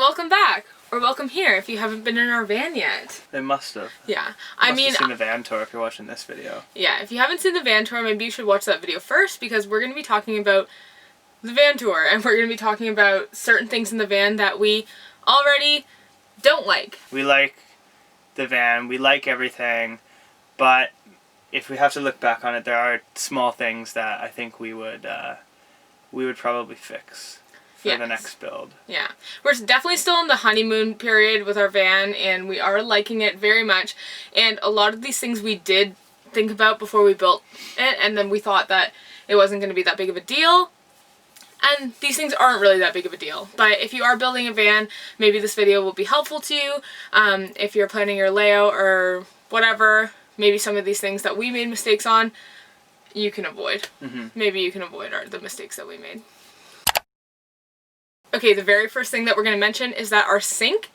welcome back. Or welcome here if you haven't been in our van yet. They must have. Yeah. I mean, seen the van tour if you're watching this video. Yeah, if you haven't seen the van tour, maybe you should watch that video first because we're going to be talking about the van tour and we're going to be talking about certain things in the van that we already don't like. We like the van, we like everything, but if we have to look back on it, there are small things that I think we would probably fix for the next build. Yeah. We're definitely still in the honeymoon period with our van and we are liking it very much. And a lot of these things we did think about before we built it and then we thought that it wasn't going to be that big of a deal. And these things aren't really that big of a deal. But if you are building a van, maybe this video will be helpful to you. If you're planning your layout or whatever, maybe some of these things that we made mistakes on, you can avoid. Maybe you can avoid the mistakes that we made. Okay, the very first thing that we're going to mention is that our sink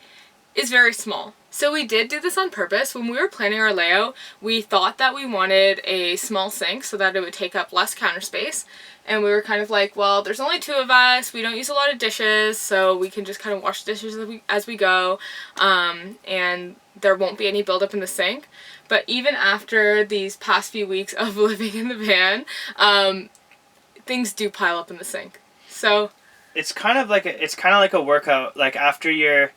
is very small. So we did do this on purpose. When we were planning our layout, we thought that we wanted a small sink so that it would take up less counter space. And we were kind of like, well, there's only 2 of us, we don't use a lot of dishes, so we can just kind of wash dishes as we go, and there won't be any buildup in the sink. But even after these past few weeks of living in the van, things do pile up in the sink. So it's kind of like a workout. Like after you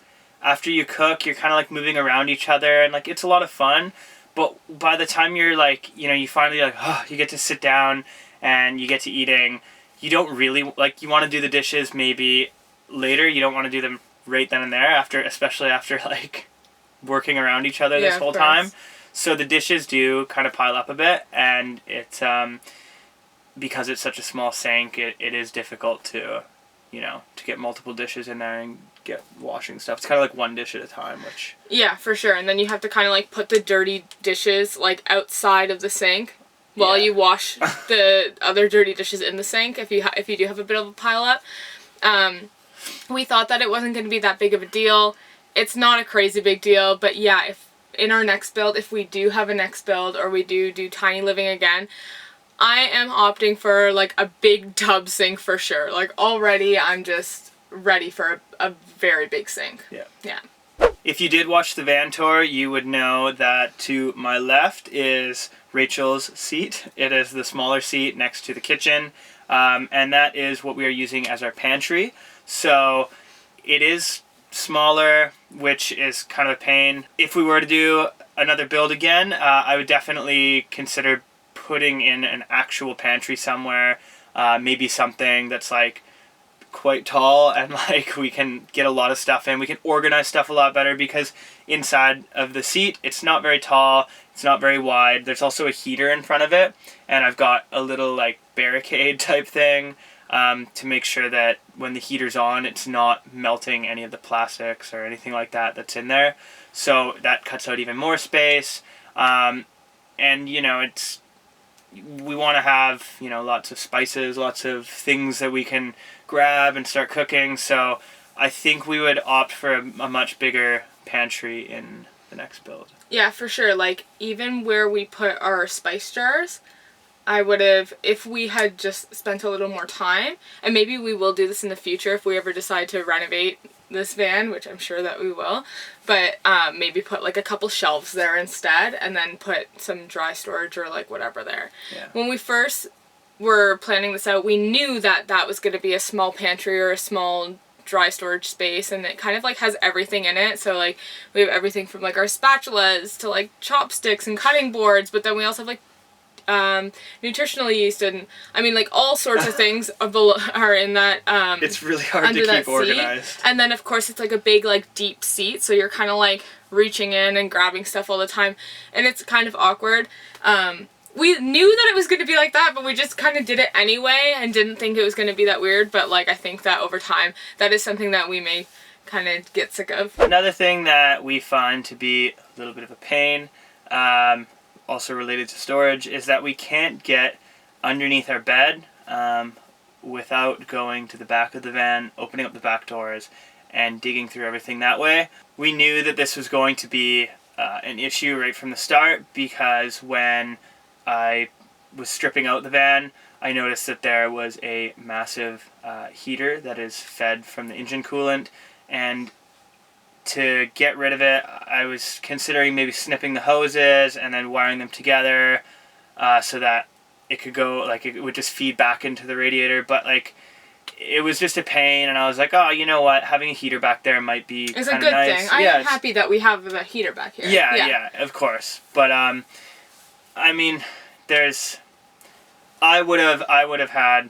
cook, you're kind of like moving around each other, and like it's a lot of fun. But by the time you're like, you finally like, oh, you get to sit down and you get to eating, you don't really like. You want to do the dishes maybe later. You don't want to do them right then and there especially after like working around each other this whole time. So the dishes do kind of pile up a bit, and it's because it's such a small sink, it is difficult to get multiple dishes in there and get washing stuff. It's kind of like one dish at a time, which... Yeah, for sure. And then you have to kind of like put the dirty dishes like outside of the sink while you wash the other dirty dishes in the sink if you do have a bit of a pile up. We thought that it wasn't going to be that big of a deal. It's not a crazy big deal, but yeah, if in our next build, if we do have a next build or we do tiny living again, I am opting for like a big tub sink for sure. Like already I'm just ready for a very big sink. Yeah. If you did watch the van tour, you would know that to my left is Rachel's seat. It is the smaller seat next to the kitchen, and that is what we are using as our pantry. So it is smaller, which is kind of a pain. If we were to do another build again, I would definitely consider putting in an actual pantry somewhere, maybe something that's like quite tall and like we can get a lot of stuff in. We can organize stuff a lot better because inside of the seat it's not very tall, it's not very wide. There's also a heater in front of it, and I've got a little like barricade type thing to make sure that when the heater's on it's not melting any of the plastics or anything like that that's in there. So that cuts out even more space, and we want to have, lots of spices, lots of things that we can grab and start cooking. So I think we would opt for a much bigger pantry in the next build. Yeah, for sure. Like even where we put our spice jars, I would have, if we had just spent a little more time, and maybe we will do this in the future if we ever decide to renovate this van, which I'm sure that we will, but maybe put like a couple shelves there instead and then put some dry storage or like whatever there. Yeah. When we first were planning this out, we knew that that was going to be a small pantry or a small dry storage space, and it kind of like has everything in it. So like we have everything from like our spatulas to like chopsticks and cutting boards, but then we also have like nutritional yeast and I mean like all sorts of things are in that it's really hard to keep organized. And then of course it's like a big like deep seat, so you're kind of like reaching in and grabbing stuff all the time and it's kind of awkward. We knew that it was going to be like that, but we just kind of did it anyway and didn't think it was going to be that weird. But like I think that over time that is something that we may kind of get sick of. Another thing that we find to be a little bit of a pain, also related to storage, is that we can't get underneath our bed without going to the back of the van, opening up the back doors, and digging through everything that way. We knew that this was going to be an issue right from the start because when I was stripping out the van, I noticed that there was a massive heater that is fed from the engine coolant, and to get rid of it, I was considering maybe snipping the hoses and then wiring them together so that it could go, like, it would just feed back into the radiator. But, like, it was just a pain, and I was like, oh, you know what, having a heater back there might be kind of nice. It's a good thing. I am happy that we have the heater back here. Yeah, of course. But I mean, I would have had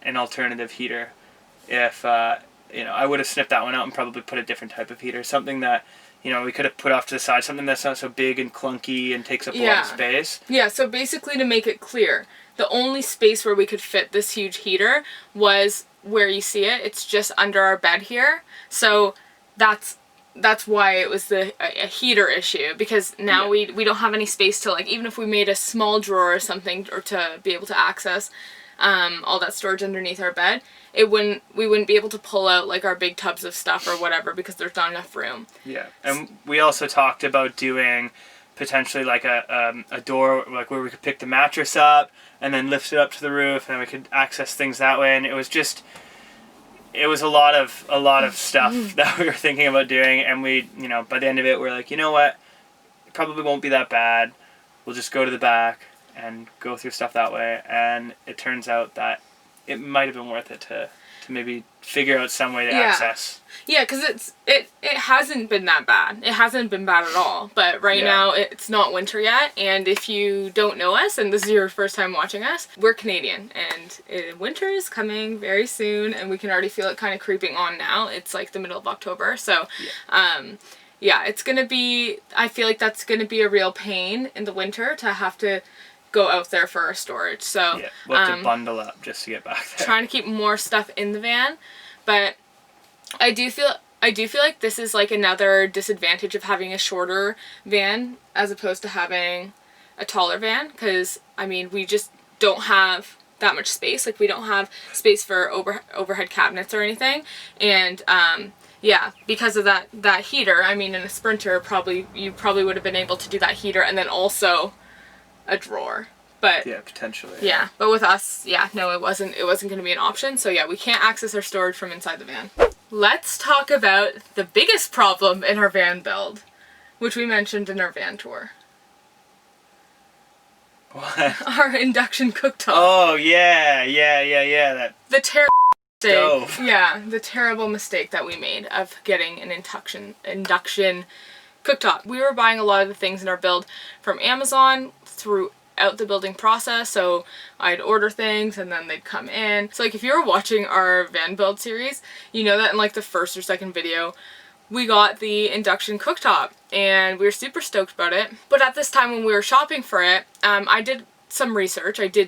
an alternative heater if I would have snipped that one out and probably put a different type of heater, something that we could have put off to the side, something that's not so big and clunky and takes up a lot of space. Yeah, so basically, to make it clear, the only space where we could fit this huge heater was where you see it. It's just under our bed here. So that's why it was a heater issue, because now we don't have any space to, like, even if we made a small drawer or something, or to be able to access all that storage underneath our bed, we wouldn't be able to pull out, like, our big tubs of stuff or whatever, because there's not enough room. Yeah, and we also talked about doing potentially like a door, like, where we could pick the mattress up and then lift it up to the roof, and we could access things that way. And it was a lot of stuff that we were thinking about doing, and we, by the end of it, we're like, you know what, it probably won't be that bad. We'll just go to the back and go through stuff that way. And it turns out that it might have been worth it to maybe figure out some way to access. Yeah, because it hasn't been that bad. It hasn't been bad at all. But right now, it's not winter yet. And if you don't know us, and this is your first time watching us, we're Canadian. And winter is coming very soon. And we can already feel it kind of creeping on now. It's like the middle of October. So, it's going to be, I feel like that's going to be a real pain in the winter to have to go out there for our storage. So we'll have to bundle up just to get back there. Trying to keep more stuff in the van, but I do feel like this is, like, another disadvantage of having a shorter van as opposed to having a taller van, because I mean, we just don't have that much space. Like, we don't have space for overhead cabinets or anything, and because of that heater. I mean, in a Sprinter, you probably would have been able to do that heater and then also a drawer. But potentially. Yeah, but with us, no, it wasn't going to be an option. So we can't access our storage from inside the van. Let's talk about the biggest problem in our van build, which we mentioned in our van tour. What? Our induction cooktop. Oh, yeah. The terrible stove. mistake. Yeah, the terrible mistake that we made of getting an induction cooktop. We were buying a lot of the things in our build from Amazon throughout the building process, so I'd order things and then they'd come in. So, like, if you were watching our van build series, you know that in, like, the first or second video, we got the induction cooktop and we were super stoked about it. But at this time when we were shopping for it, I did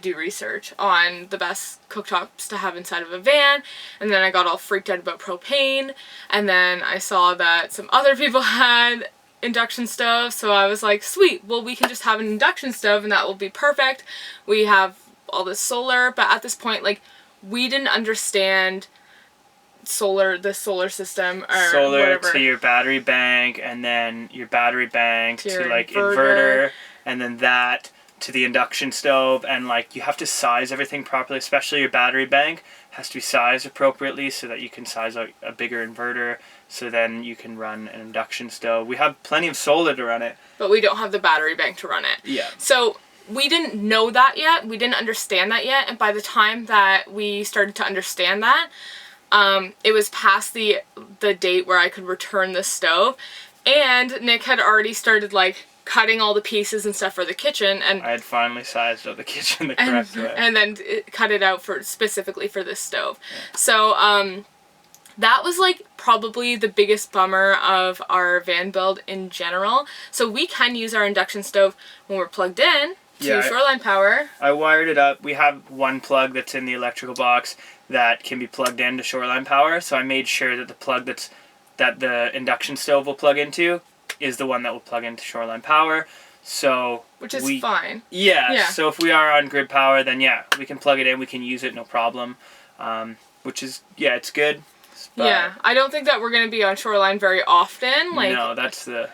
do research on the best cooktops to have inside of a van, and then I got all freaked out about propane, and then I saw that some other people had induction stove, so I was like, sweet, well, we can just have an induction stove and that will be perfect. We have all this solar, but at this point, like, we didn't understand the solar system, or solar whatever. To your battery bank, and then your battery bank to like inverter, and then that to the induction stove, and, like, you have to size everything properly, especially your battery bank has to be sized appropriately so that you can size a bigger inverter, so then you can run an induction stove. We have plenty of solar to run it, but we don't have the battery bank to run it. Yeah. So we didn't know that yet. We didn't understand that yet. And by the time that we started to understand that, it was past the date where I could return the stove. And Nick had already started, like, cutting all the pieces and stuff for the kitchen, and I had finally sized up the kitchen the correct way. And then cut it out specifically for this stove. Yeah. So, that was, like, probably the biggest bummer of our van build in general. So we can use our induction stove when we're plugged in to Shoreline Power. I wired it up. We have one plug that's in the electrical box that can be plugged into Shoreline Power, so I made sure that the plug that the induction stove will plug into is the one that will plug into Shoreline Power. So which is fine. Yeah, so if we are on grid power, then we can plug it in, we can use it, no problem. Which is, it's good. But I don't think that we're going to be on Shoreline very often. Like, no, that's the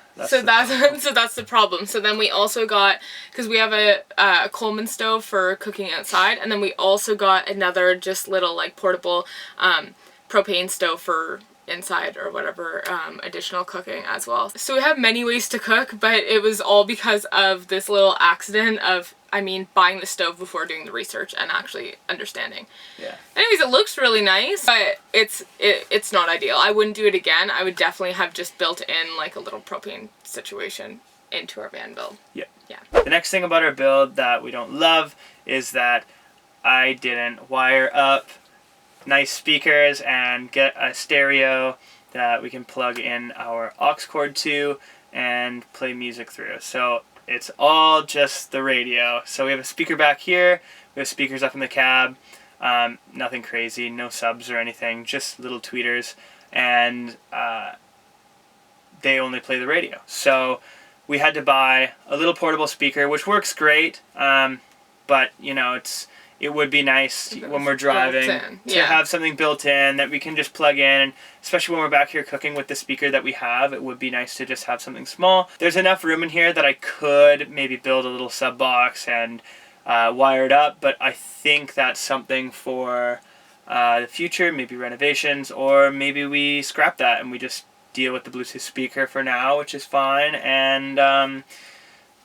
problem. So then we also got, because we have a Coleman stove for cooking outside, and then we also got another just little, like, portable propane stove for inside or whatever, additional cooking as well. So we have many ways to cook, but it was all because of this little accident of, buying the stove before doing the research and actually understanding. Yeah. Anyways, it looks really nice, but it's not ideal. I wouldn't do it again. I would definitely have just built in like a little propane situation into our van build. Yeah. Yeah. The next thing about our build that we don't love is that I didn't wire up nice speakers and get a stereo that we can plug in our aux cord to and play music through. So it's all just the radio. So we have a speaker back here, we have speakers up in the cab, nothing crazy, no subs or anything, just little tweeters, and they only play the radio. So we had to buy a little portable speaker, which works great, but you know, it would be nice when we're driving to have something built in that we can just plug in, and especially when we're back here cooking with the speaker that we have, it would be nice to just have something small. There's enough room in here that I could maybe build a little sub box and wire it up, but I think that's something for the future, maybe renovations, or maybe we scrap that and we just deal with the Bluetooth speaker for now, which is fine, and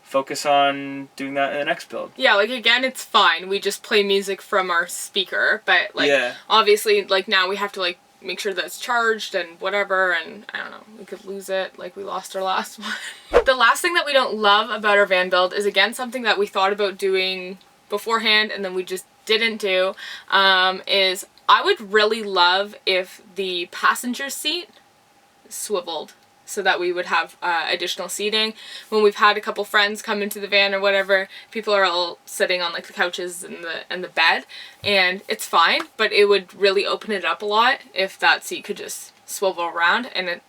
focus on doing that in the next build. Yeah, like again, it's fine. We just play music from our speaker, but like obviously like now we have to like make sure that it's charged and whatever, and I don't know, we could lose it like we lost our last one. The last thing that we don't love about our van build is again something that we thought about doing beforehand and then we just didn't do, is I would really love if the passenger seat swiveled so that we would have additional seating. When we've had a couple friends come into the van or whatever, people are all sitting on like the couches and the bed, and it's fine, but it would really open it up a lot if that seat could just swivel around, and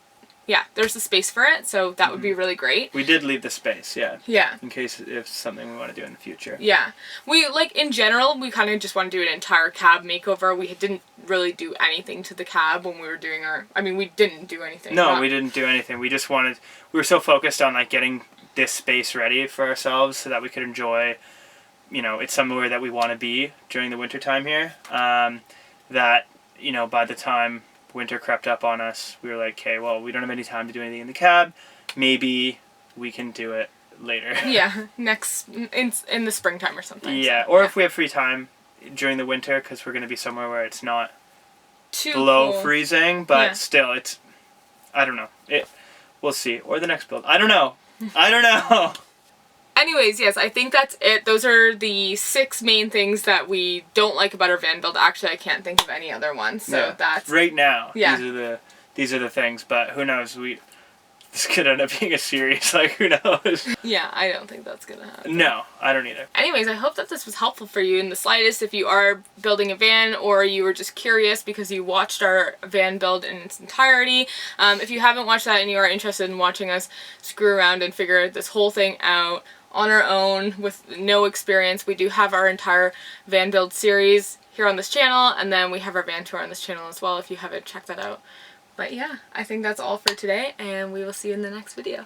there's the space for it, so that would be really great. We did leave the space, yeah, in case it's something we want to do in the future. Yeah, we like in general we kind of just want to do an entire cab makeover. We didn't really do anything to the cab when we were doing we didn't do anything. No, we didn't do anything. We just we were so focused on like getting this space ready for ourselves so that we could enjoy, you know, it's somewhere that we want to be during the winter time here, that, you know, by the time winter crept up on us, we were like, okay, well, we don't have any time to do anything in the cab. Maybe we can do it later. Yeah, next in the springtime or something. Yeah, so, or if we have free time during the winter, because we're going to be somewhere where it's not too below freezing, but still, it's, I don't know. We'll see. Or the next build. I don't know. I don't know. Anyways, yes, I think that's it. Those are the 6 main things that we don't like about our van build. Actually, I can't think of any other ones. So that's right now. Yeah. These are the things, but who knows? This could end up being a series. Like, who knows? Yeah, I don't think that's gonna happen. No, I don't either. Anyways, I hope that this was helpful for you in the slightest. If you are building a van or you were just curious because you watched our van build in its entirety, if you haven't watched that and you are interested in watching us screw around and figure this whole thing out on our own with no experience, we do have our entire van build series here on this channel, and then we have our van tour on this channel as well if you haven't checked that out. But yeah, I think that's all for today, and we will see you in the next video.